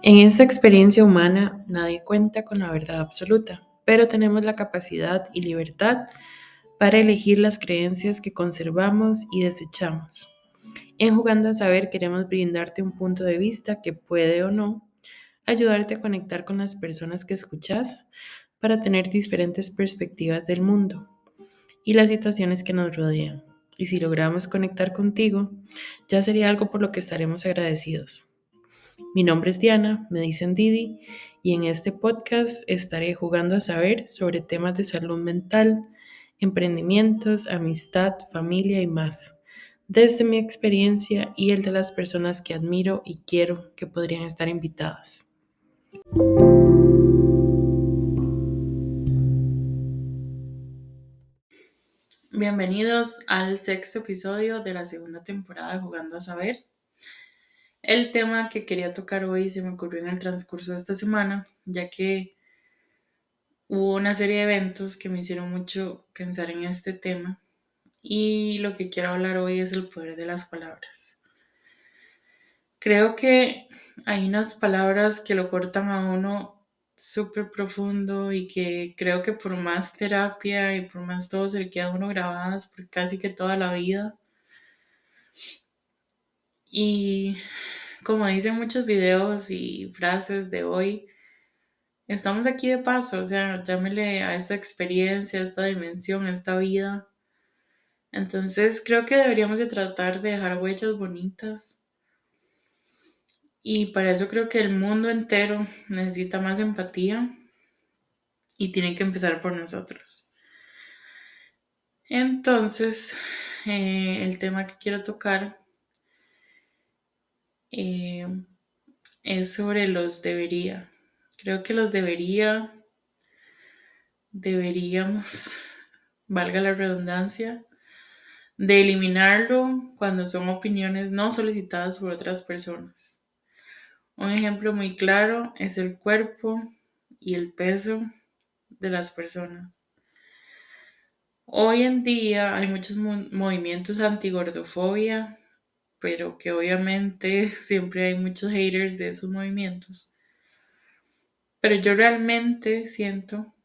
En esta experiencia humana nadie cuenta con la verdad absoluta, pero tenemos la capacidad y libertad para elegir las creencias que conservamos y desechamos. En Jugando a Saber queremos brindarte un punto de vista que puede o no ayudarte a conectar con las personas que escuchas para tener diferentes perspectivas del mundo y las situaciones que nos rodean. Y si logramos conectar contigo, ya sería algo por lo que estaremos agradecidos. Mi nombre es Diana, me dicen Didi, y en este podcast estaré jugando a saber sobre temas de salud mental, emprendimientos, amistad, familia y más, desde mi experiencia y el de las personas que admiro y quiero que podrían estar invitadas. Bienvenidos al sexto episodio de la segunda temporada de Jugando a Saber. El tema que quería tocar hoy se me ocurrió en el transcurso de esta semana, ya que hubo una serie de eventos que me hicieron mucho pensar en este tema y lo que quiero hablar hoy es el poder de las palabras. Creo que hay unas palabras que lo cortan a uno súper profundo y que creo que por más terapia y por más todo se le queda a uno grabadas por casi que toda la vida. Y como dicen muchos videos y frases de hoy, estamos aquí de paso, o sea, llámele a esta experiencia, a esta dimensión, a esta vida. Entonces creo que deberíamos de tratar de dejar huellas bonitas y para eso creo que el mundo entero necesita más empatía y tiene que empezar por nosotros. Entonces, el tema que quiero tocar eh, es sobre los debería. Creo que los deberíamos, valga la redundancia, de eliminarlo cuando son opiniones no solicitadas por otras personas. Un ejemplo muy claro es el cuerpo y el peso de las personas. Hoy en día hay muchos movimientos antigordofobia, pero que obviamente siempre hay muchos haters de esos movimientos. Pero yo realmente siento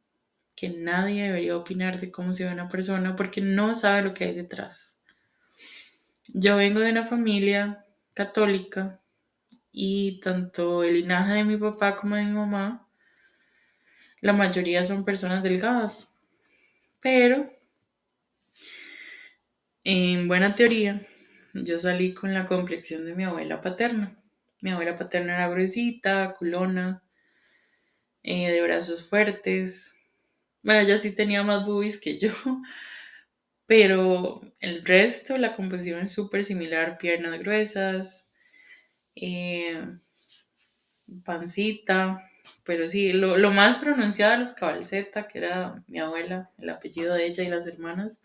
que nadie debería opinar de cómo se ve una persona porque no sabe lo que hay detrás. Yo vengo de una familia católica y tanto el linaje de mi papá como de mi mamá, la mayoría son personas delgadas. Pero en buena teoría, yo salí con la complexión de mi abuela paterna. Mi abuela paterna era gruesita, culona, de brazos fuertes. Bueno, ella sí tenía más boobies que yo, pero el resto, la composición es súper similar, piernas gruesas, eh, pancita, pero sí, lo más pronunciado de los Cabalceta, que era mi abuela, el apellido de ella y las hermanas,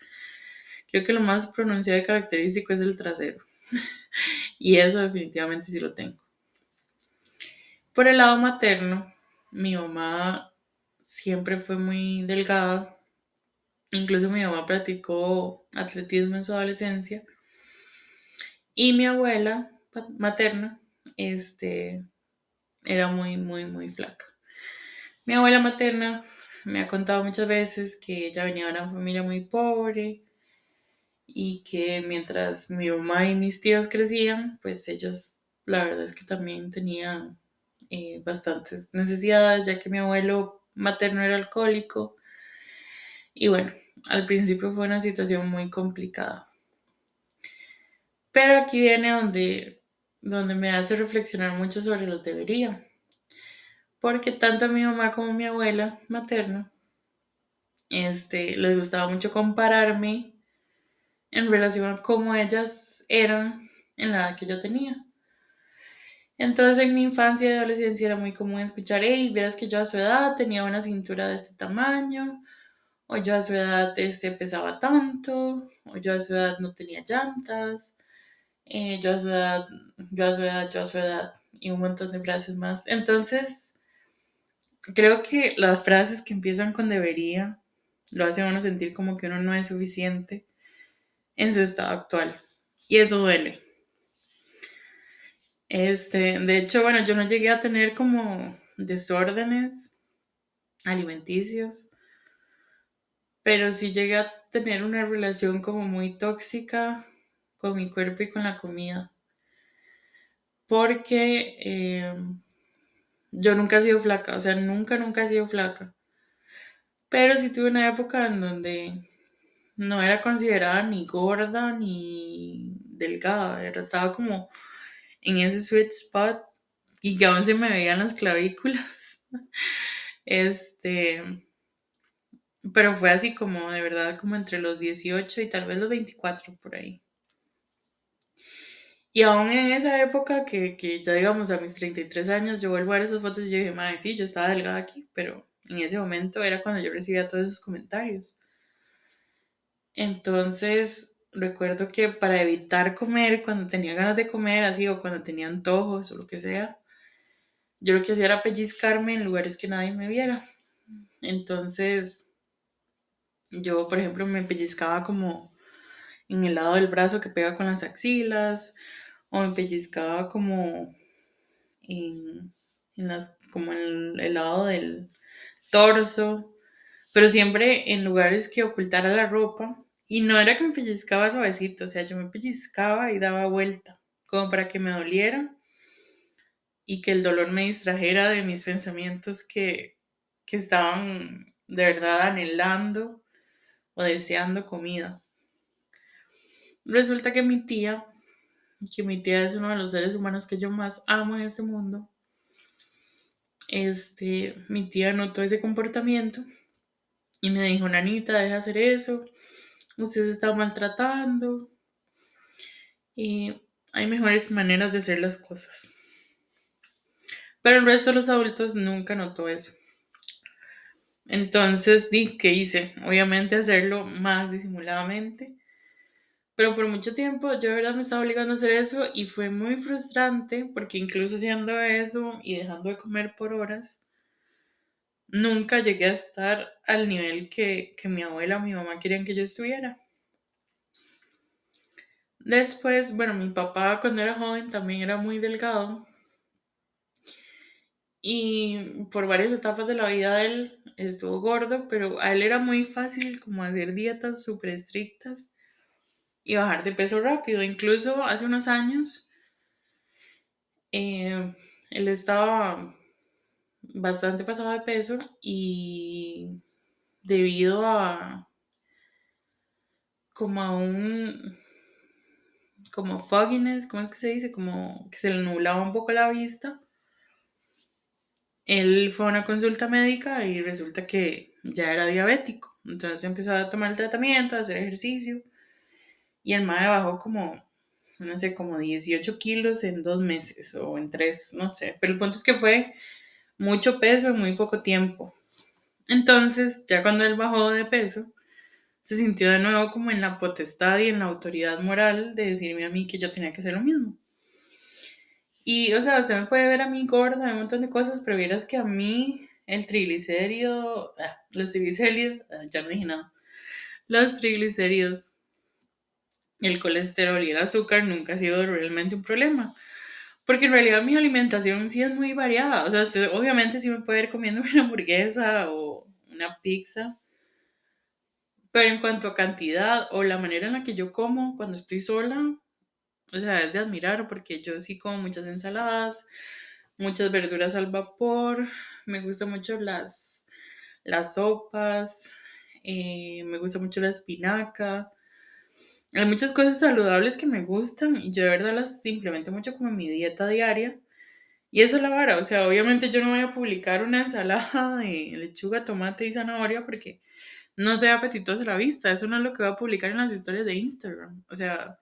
creo que lo más pronunciado y característico es el trasero, y eso definitivamente sí lo tengo. Por el lado materno, mi mamá siempre fue muy delgada, incluso mi mamá practicó atletismo en su adolescencia, y mi abuela materna, era muy, muy, muy flaca. Mi abuela materna me ha contado muchas veces que ella venía de una familia muy pobre y que mientras mi mamá y mis tíos crecían, pues ellos la verdad es que también tenían bastantes necesidades, ya que mi abuelo materno era alcohólico y bueno, al principio fue una situación muy complicada. Pero aquí viene donde me hace reflexionar mucho sobre los debería, porque tanto mi mamá como mi abuela materna les gustaba mucho compararme en relación a cómo ellas eran en la edad que yo tenía. Entonces en mi infancia y adolescencia era muy común escuchar, hey, verás que yo a su edad tenía una cintura de este tamaño, o yo a su edad pesaba tanto, o yo a su edad no tenía llantas, yo a su edad, yo a su edad, yo a su edad, y un montón de frases más. Entonces, creo que las frases que empiezan con debería lo hacen a uno sentir como que uno no es suficiente en su estado actual. Y eso duele. De hecho, bueno, yo no llegué a tener como desórdenes alimenticios, pero sí llegué a tener una relación como muy tóxica con mi cuerpo y con la comida, porque yo nunca he sido flaca, o sea, nunca he sido flaca, pero sí tuve una época en donde no era considerada ni gorda ni delgada, estaba como en ese sweet spot y que aún se me veían las clavículas. Este, pero fue así como de verdad, como entre los 18 y tal vez los 24 por ahí. Y aún en esa época que ya digamos a mis 33 años, yo vuelvo a ver esas fotos y yo dije, madre, sí, yo estaba delgada aquí, pero en ese momento era cuando yo recibía todos esos comentarios. Entonces, recuerdo que para evitar comer, cuando tenía ganas de comer así o cuando tenía antojos o lo que sea, yo lo que hacía era pellizcarme en lugares que nadie me viera. Entonces, yo, por ejemplo, me pellizcaba como en el lado del brazo que pega con las axilas, o me pellizcaba como como en el lado del torso, pero siempre en lugares que ocultara la ropa. Y no era que me pellizcaba suavecito, o sea, yo me pellizcaba y daba vuelta, como para que me doliera y que el dolor me distrajera de mis pensamientos que estaban de verdad anhelando o deseando comida. Resulta que mi tía es uno de los seres humanos que yo más amo en este mundo, mi tía notó ese comportamiento y me dijo, Nanita, deja de hacer eso, usted se está maltratando y hay mejores maneras de hacer las cosas. Pero el resto de los adultos nunca notó eso. Entonces, ¿qué hice? Obviamente hacerlo más disimuladamente. Pero por mucho tiempo yo de verdad me estaba obligando a hacer eso y fue muy frustrante porque incluso haciendo eso y dejando de comer por horas, nunca llegué a estar al nivel que mi abuela o mi mamá querían que yo estuviera. Después, bueno, mi papá cuando era joven también era muy delgado y por varias etapas de la vida de él estuvo gordo, pero a él era muy fácil como hacer dietas súper estrictas y bajar de peso rápido. Incluso hace unos años él estaba bastante pasado de peso y debido a como a un como fogginess, ¿cómo es que se dice? Como que se le nublaba un poco la vista. Él fue a una consulta médica y resulta que ya era diabético. Entonces empezó a tomar el tratamiento, a hacer ejercicio y el mae bajó como, no sé, como 18 kilos en 2 meses o en 3, no sé. Pero el punto es que fue mucho peso en muy poco tiempo. Entonces, ya cuando él bajó de peso, se sintió de nuevo como en la potestad y en la autoridad moral de decirme a mí que yo tenía que hacer lo mismo. Y, o sea, usted me puede ver a mí gorda, un montón de cosas, pero vieras que a mí el triglicérido, los triglicéridos, ya no dije nada, los triglicéridos, el colesterol y el azúcar nunca ha sido realmente un problema. Porque en realidad mi alimentación sí es muy variada. O sea, usted obviamente sí me puede ir comiendo una hamburguesa o una pizza, pero en cuanto a cantidad o la manera en la que yo como cuando estoy sola, o sea, es de admirar porque yo sí como muchas ensaladas, muchas verduras al vapor, me gustan mucho las sopas, me gusta mucho la espinaca. Hay muchas cosas saludables que me gustan y yo de verdad las implemento mucho como en mi dieta diaria. Y eso es la vara, o sea, obviamente yo no voy a publicar una ensalada de lechuga, tomate y zanahoria porque no sea apetitosa a la vista. Eso no es lo que voy a publicar en las historias de Instagram. O sea,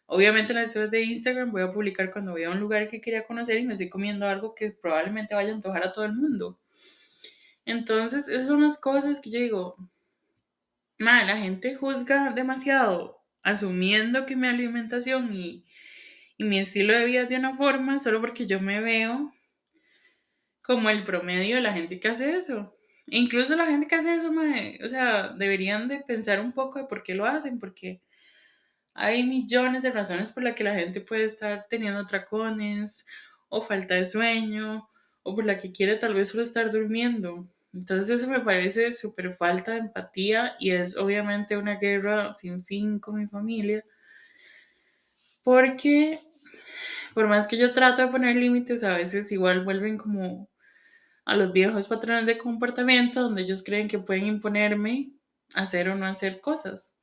obviamente en las historias de Instagram voy a publicar cuando voy a un lugar que quería conocer y me estoy comiendo algo que probablemente vaya a antojar a todo el mundo. Entonces, esas son las cosas que yo digo, la gente juzga demasiado asumiendo que mi alimentación y mi estilo de vida es de una forma solo porque yo me veo como el promedio de la gente que hace eso. E incluso la gente que hace eso, o sea, deberían de pensar un poco de por qué lo hacen, porque Hay millones de razones por las que la gente puede estar teniendo atracones o falta de sueño o por la que quiere tal vez solo estar durmiendo. Entonces eso me parece súper falta de empatía y es obviamente una guerra sin fin con mi familia porque por más que yo trato de poner límites, a veces igual vuelven como a los viejos patrones de comportamiento donde ellos creen que pueden imponerme hacer o no hacer cosas.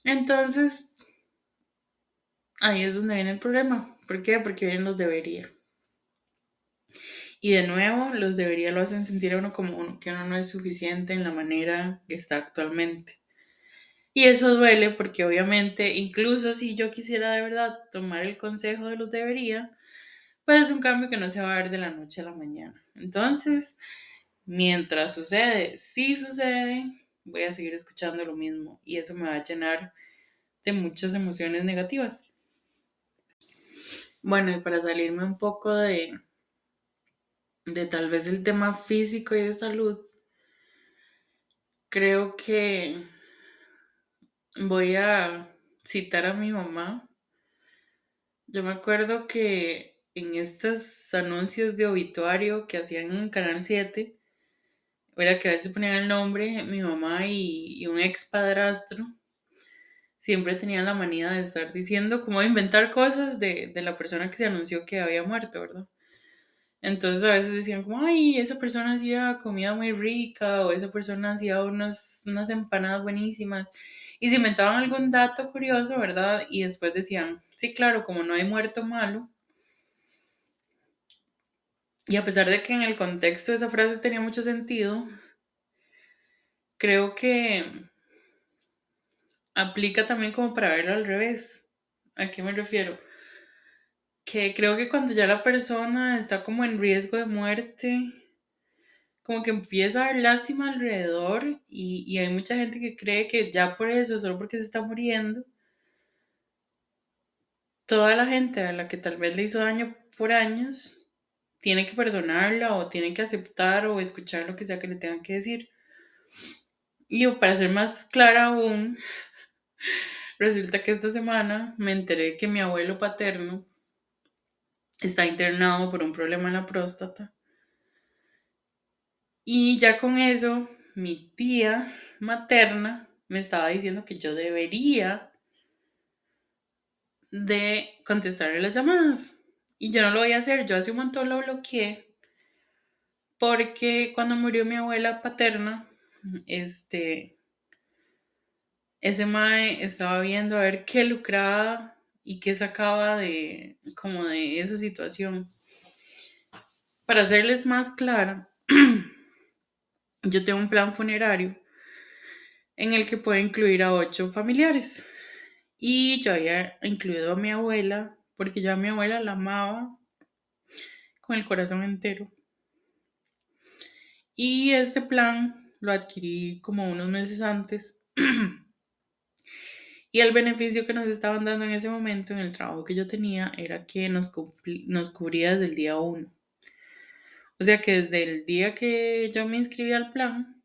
Entonces, ahí es donde viene el problema. ¿Por qué? Porque vienen los debería. Y de nuevo, los debería lo hacen sentir a uno como que uno no es suficiente en la manera que está actualmente. Y eso duele porque obviamente, incluso si yo quisiera de verdad tomar el consejo de los debería, pues es un cambio que no se va a ver de la noche a la mañana. Entonces, mientras sucede, si sucede, voy a seguir escuchando lo mismo y eso me va a llenar de muchas emociones negativas. Bueno, y para salirme un poco de tal vez el tema físico y de salud, creo que voy a citar a mi mamá. Yo me acuerdo que en estos anuncios de obituario que hacían en Canal 7, era que a veces ponían el nombre, mi mamá y un ex padrastro, siempre tenían la manía de estar diciendo, como de inventar cosas de la persona que se anunció que había muerto, ¿verdad? Entonces a veces decían como, ay, esa persona hacía comida muy rica o esa persona hacía unas empanadas buenísimas. Y se inventaban algún dato curioso, ¿verdad? Y después decían, sí, claro, como no hay muerto malo. Y a pesar de que en el contexto esa frase tenía mucho sentido, creo que aplica también como para verlo al revés. ¿A qué me refiero? Que creo que cuando ya la persona está como en riesgo de muerte, como que empieza a haber lástima alrededor y hay mucha gente que cree que ya por eso, solo porque se está muriendo, toda la gente a la que tal vez le hizo daño por años, tiene que perdonarla o tiene que aceptar o escuchar lo que sea que le tengan que decir. Y para ser más clara aún, resulta que esta semana me enteré que mi abuelo paterno está internado por un problema en la próstata. Y ya con eso, mi tía materna me estaba diciendo que yo debería de contestarle las llamadas. Y yo no lo voy a hacer, yo hace un montón lo bloqueé porque cuando murió mi abuela paterna, este, ese mae estaba viendo a ver qué lucraba y qué sacaba de como de esa situación. Para hacerles más clara, yo tengo un plan funerario en el que puedo incluir a 8 familiares. Y yo había incluido a mi abuela, porque yo a mi abuela la amaba con el corazón entero. Y este plan lo adquirí como unos meses antes. Y el beneficio que nos estaban dando en ese momento en el trabajo que yo tenía era que nos cubría desde el día 1. O sea que desde el día que yo me inscribí al plan,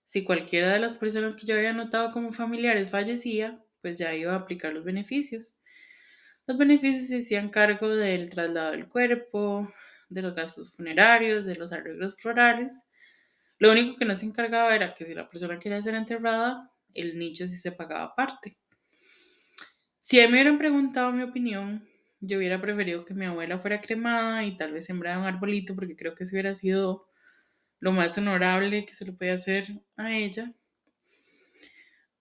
si cualquiera de las personas que yo había anotado como familiares fallecía, pues ya iba a aplicar los beneficios. Los beneficios se hacían cargo del traslado del cuerpo, de los gastos funerarios, de los arreglos florales. Lo único que no se encargaba era que si la persona quería ser enterrada, el nicho sí se pagaba aparte. Si a mí me hubieran preguntado mi opinión, yo hubiera preferido que mi abuela fuera cremada y tal vez sembrara un arbolito porque creo que eso hubiera sido lo más honorable que se le puede hacer a ella.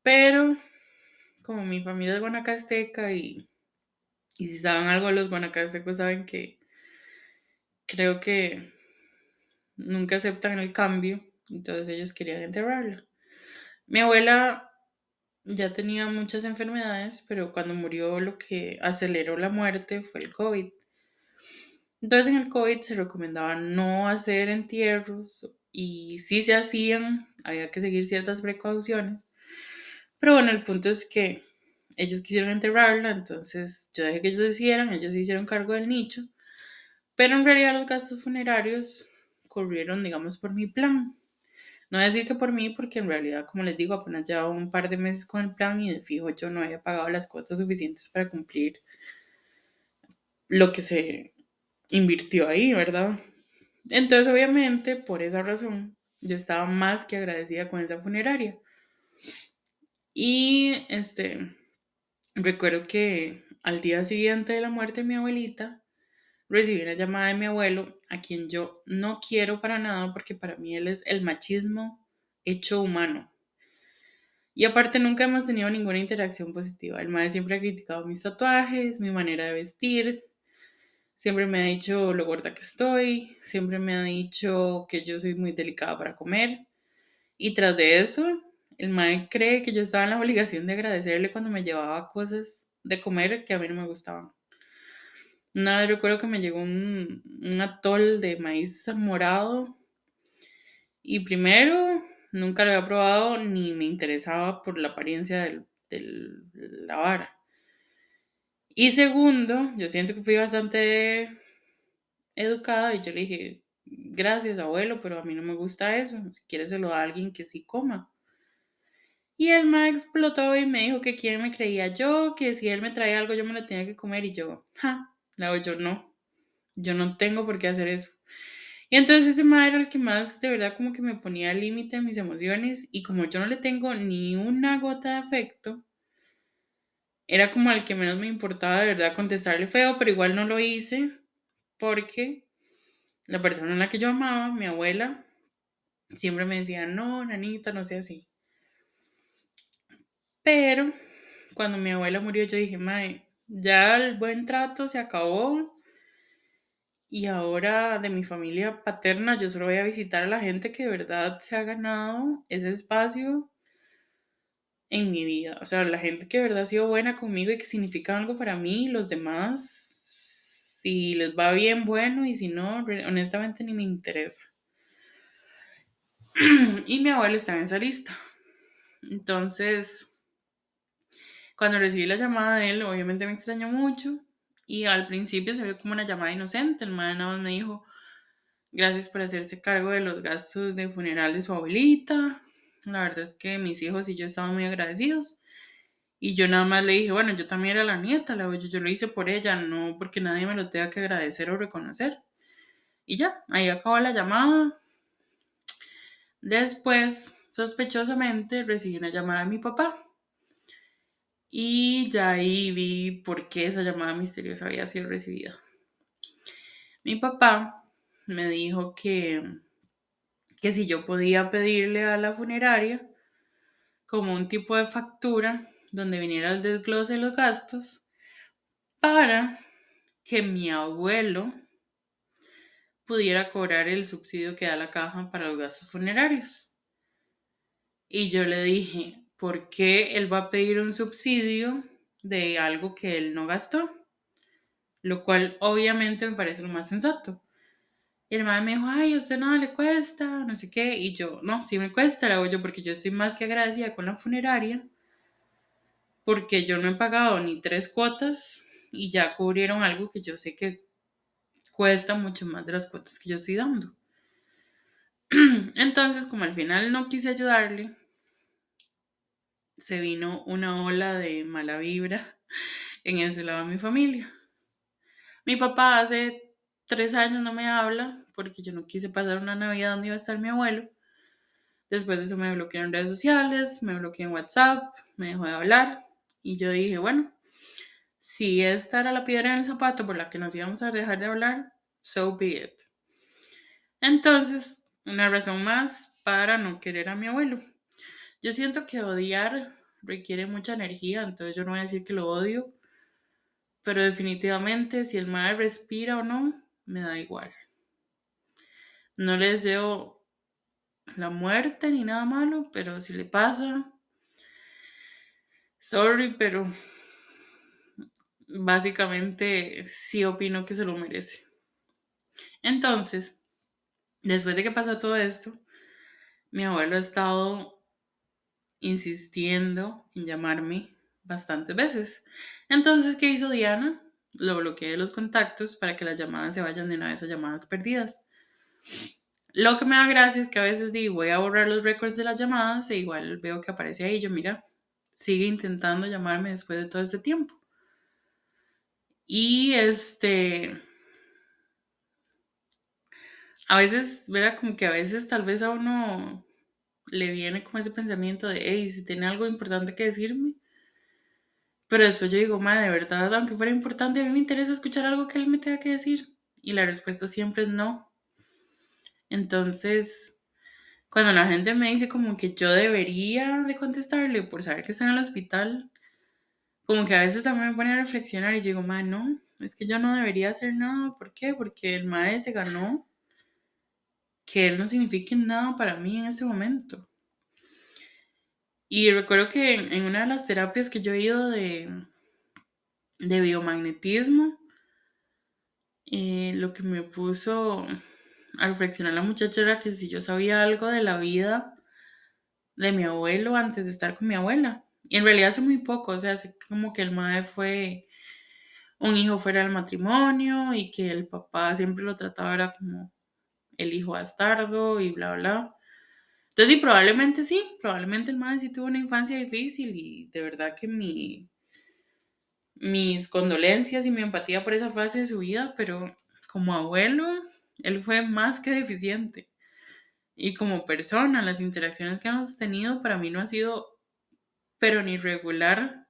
Pero como mi familia es guanacasteca y si saben algo de los guanacastecos saben que creo que nunca aceptan el cambio, entonces ellos querían enterrarla. Mi abuela ya tenía muchas enfermedades, pero cuando murió lo que aceleró la muerte fue el COVID. Entonces en el COVID se recomendaba no hacer entierros y si se hacían, había que seguir ciertas precauciones. Pero bueno, el punto es que ellos quisieron enterrarla, entonces yo dejé que ellos se hicieron cargo del nicho, pero en realidad los gastos funerarios corrieron, digamos, por mi plan. No decir que por mí, porque en realidad, como les digo, apenas llevaba un par de meses con el plan y de fijo yo no había pagado las cuotas suficientes para cumplir lo que se invirtió ahí, ¿verdad? Entonces, obviamente, por esa razón, yo estaba más que agradecida con esa funeraria. Y recuerdo que al día siguiente de la muerte de mi abuelita, recibí una llamada de mi abuelo, a quien yo no quiero para nada, porque para mí él es el machismo hecho humano. Y aparte nunca hemos tenido ninguna interacción positiva. El mae siempre ha criticado mis tatuajes, mi manera de vestir, siempre me ha dicho lo gorda que estoy, siempre me ha dicho que yo soy muy delicada para comer. Y tras de eso, el mae cree que yo estaba en la obligación de agradecerle cuando me llevaba cosas de comer que a mí no me gustaban. Una vez recuerdo que me llegó un atol de maíz morado y primero nunca lo había probado ni me interesaba por la apariencia la vara. Y segundo, yo siento que fui bastante educada y yo le dije, gracias abuelo, pero a mí no me gusta eso. Si quieres se lo da a alguien que sí coma. Y el ma explotó y me dijo que quién me creía yo, que si él me traía algo yo me lo tenía que comer y yo, ja, le hago yo no tengo por qué hacer eso. Y entonces ese ma era el que más de verdad como que me ponía al límite de mis emociones y como yo no le tengo ni una gota de afecto, era como el que menos me importaba de verdad contestarle feo, pero igual no lo hice porque la persona en la que yo amaba, mi abuela, siempre me decía, no, nanita, no sea así. Pero cuando mi abuela murió, yo dije, mae, ya el buen trato se acabó y ahora de mi familia paterna yo solo voy a visitar a la gente que de verdad se ha ganado ese espacio en mi vida. O sea, la gente que de verdad ha sido buena conmigo y que significa algo para mí, los demás, si les va bien, bueno, y si no, honestamente ni me interesa. Y mi abuelo estaba en esa lista. Entonces, cuando recibí la llamada de él, obviamente me extrañó mucho. Y al principio se vio como una llamada inocente. El man nada más me dijo, gracias por hacerse cargo de los gastos de funeral de su abuelita. La verdad es que mis hijos y yo estaban muy agradecidos. Y yo nada más le dije, bueno, yo también era la nieta, yo lo hice por ella, no porque nadie me lo tenga que agradecer o reconocer. Y ya, ahí acabó la llamada. Después, sospechosamente, recibí una llamada de mi papá. Y ya ahí vi por qué esa llamada misteriosa había sido recibida. Mi papá me dijo que si yo podía pedirle a la funeraria como un tipo de factura donde viniera el desglose de los gastos para que mi abuelo pudiera cobrar el subsidio que da la caja para los gastos funerarios. Y yo le dije, ¿por qué él va a pedir un subsidio de algo que él no gastó? Lo cual obviamente me parece lo más sensato. Y el madre me dijo, ay, a usted no le cuesta, no sé qué. Y yo, no, sí me cuesta, le hago yo, porque yo estoy más que agradecida con la funeraria, porque yo no he pagado ni 3 cuotas y ya cubrieron algo que yo sé que cuesta mucho más de las cuotas que yo estoy dando. Entonces, como al final no quise ayudarle, se vino una ola de mala vibra en ese lado de mi familia. Mi papá hace 3 años no me habla porque yo no quise pasar una Navidad donde iba a estar mi abuelo. Después de eso me bloqueó en redes sociales, me bloqueó en WhatsApp, me dejó de hablar. Y yo dije, bueno, si esta era la piedra en el zapato por la que nos íbamos a dejar de hablar, so be it. Entonces, una razón más para no querer a mi abuelo. Yo siento que odiar requiere mucha energía, entonces yo no voy a decir que lo odio, pero definitivamente si el mal respira o no, me da igual. No le deseo la muerte ni nada malo, pero si le pasa, sorry, pero básicamente sí opino que se lo merece. Entonces, después de que pasa todo esto, mi abuelo ha estado insistiendo en llamarme bastantes veces. Entonces, ¿qué hizo Diana? Lo bloqueé de los contactos para que las llamadas se vayan de una vez a llamadas perdidas. Lo que me da gracia es que a veces digo, voy a borrar los récords de las llamadas e igual veo que aparece ahí. Yo, mira, sigue intentando llamarme después de todo este tiempo. Y a veces, ¿verdad? Como que a veces tal vez a uno le viene como ese pensamiento de, hey, si tiene algo importante que decirme. Pero después yo digo, madre, de verdad, aunque fuera importante, a mí me interesa escuchar algo que él me tenga que decir. Y la respuesta siempre es no. Entonces, cuando la gente me dice como que yo debería de contestarle por saber que está en el hospital, como que a veces también me pone a reflexionar y digo, madre, no, es que yo no debería hacer nada. ¿Por qué? Porque el madre se ganó que él no signifique nada para mí en ese momento. Y recuerdo que en una de las terapias que yo he ido de biomagnetismo, lo que me puso a reflexionar la muchacha era que si yo sabía algo de la vida de mi abuelo antes de estar con mi abuela. Y en realidad hace muy poco, o sea, hace como que el mae fue un hijo fuera del matrimonio y que el papá siempre lo trataba era como el hijo bastardo y bla, bla. Entonces, y probablemente sí, probablemente el mae sí tuvo una infancia difícil y de verdad que mis condolencias y mi empatía por esa fase de su vida, pero como abuelo, él fue más que deficiente. Y como persona, las interacciones que hemos tenido para mí no ha sido, pero ni regular.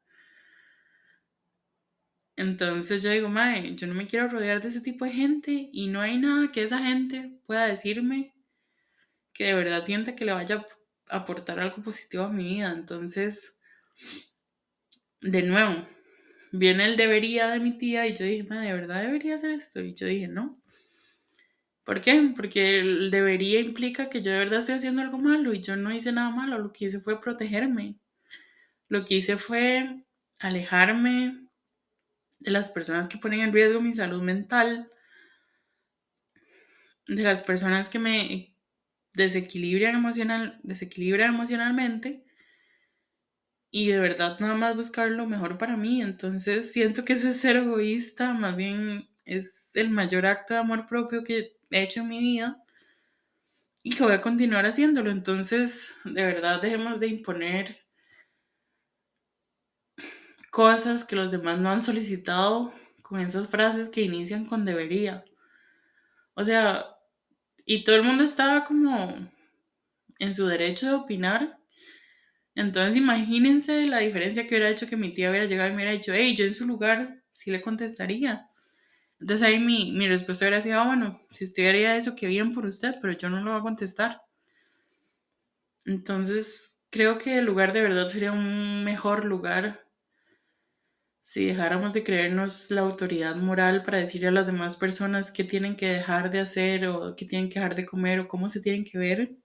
Entonces yo digo, mae, yo no me quiero rodear de ese tipo de gente y no hay nada que esa gente pueda decirme que de verdad sienta que le vaya a aportar algo positivo a mi vida. Entonces, de nuevo, viene el debería de mi tía y yo dije, mae, ¿de verdad debería hacer esto? Y yo dije, no. ¿Por qué? Porque el debería implica que yo de verdad estoy haciendo algo malo y yo no hice nada malo. Lo que hice fue protegerme. Lo que hice fue alejarme de las personas que ponen en riesgo mi salud mental, de las personas que me desequilibran emocionalmente y de verdad nada más buscar lo mejor para mí. Entonces siento que eso es ser egoísta, más bien es el mayor acto de amor propio que he hecho en mi vida y que voy a continuar haciéndolo. Entonces, de verdad, dejemos de imponer cosas que los demás no han solicitado con esas frases que inician con debería. O sea, y todo el mundo estaba como en su derecho de opinar. Entonces, imagínense la diferencia que hubiera hecho que mi tía hubiera llegado y me hubiera dicho, hey, yo en su lugar sí le contestaría. Entonces ahí mi respuesta hubiera sido, bueno, si usted haría eso, qué bien por usted, pero yo no lo voy a contestar. Entonces, creo que el lugar de verdad sería un mejor lugar si dejáramos de creernos la autoridad moral para decirle a las demás personas qué tienen que dejar de hacer o qué tienen que dejar de comer o cómo se tienen que ver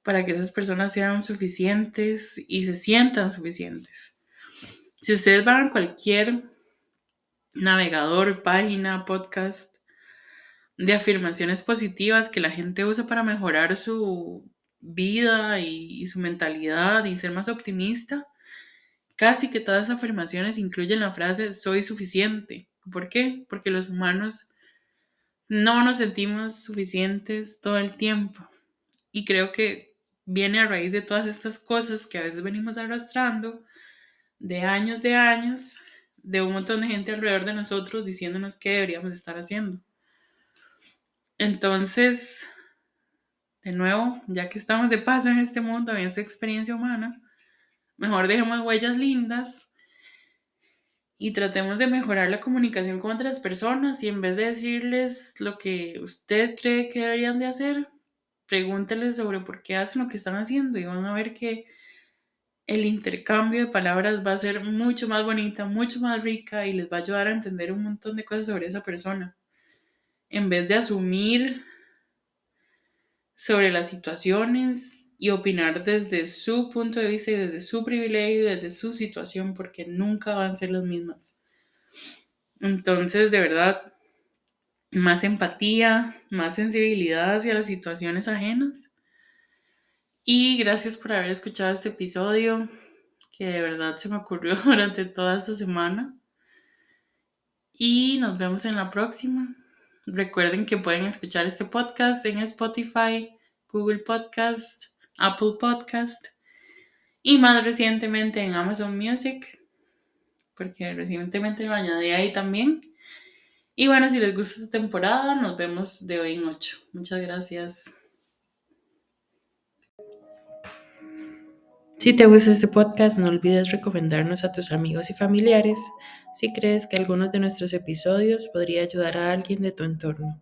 para que esas personas sean suficientes y se sientan suficientes. Si ustedes van a cualquier navegador, página, podcast de afirmaciones positivas que la gente usa para mejorar su vida y su mentalidad y ser más optimista, casi que todas las afirmaciones incluyen la frase soy suficiente. ¿Por qué? Porque los humanos no nos sentimos suficientes todo el tiempo. Y creo que viene a raíz de todas estas cosas que a veces venimos arrastrando de años, de un montón de gente alrededor de nosotros diciéndonos qué deberíamos estar haciendo. Entonces, de nuevo, ya que estamos de paso en este mundo, en esta experiencia humana, mejor dejemos huellas lindas y tratemos de mejorar la comunicación con otras personas y en vez de decirles lo que usted cree que deberían de hacer, pregúnteles sobre por qué hacen lo que están haciendo y van a ver que el intercambio de palabras va a ser mucho más bonita, mucho más rica y les va a ayudar a entender un montón de cosas sobre esa persona. En vez de asumir sobre las situaciones y opinar desde su punto de vista y desde su privilegio y desde su situación, porque nunca van a ser las mismas. Entonces, de verdad, más empatía, más sensibilidad hacia las situaciones ajenas. Y gracias por haber escuchado este episodio que de verdad se me ocurrió durante toda esta semana. Y nos vemos en la próxima. Recuerden que pueden escuchar este podcast en Spotify, Google Podcast, Apple Podcast y más recientemente en Amazon Music, porque recientemente lo añadí ahí también. Y bueno, si les gusta esta temporada, nos vemos de hoy en 8. Muchas gracias. Si te gusta este podcast, no olvides recomendarnos a tus amigos y familiares si crees que algunos de nuestros episodios podría ayudar a alguien de tu entorno.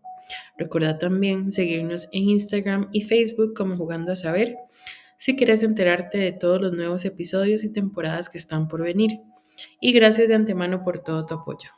Recuerda también seguirnos en Instagram y Facebook como Jugando a Saber si quieres enterarte de todos los nuevos episodios y temporadas que están por venir. Y gracias de antemano por todo tu apoyo.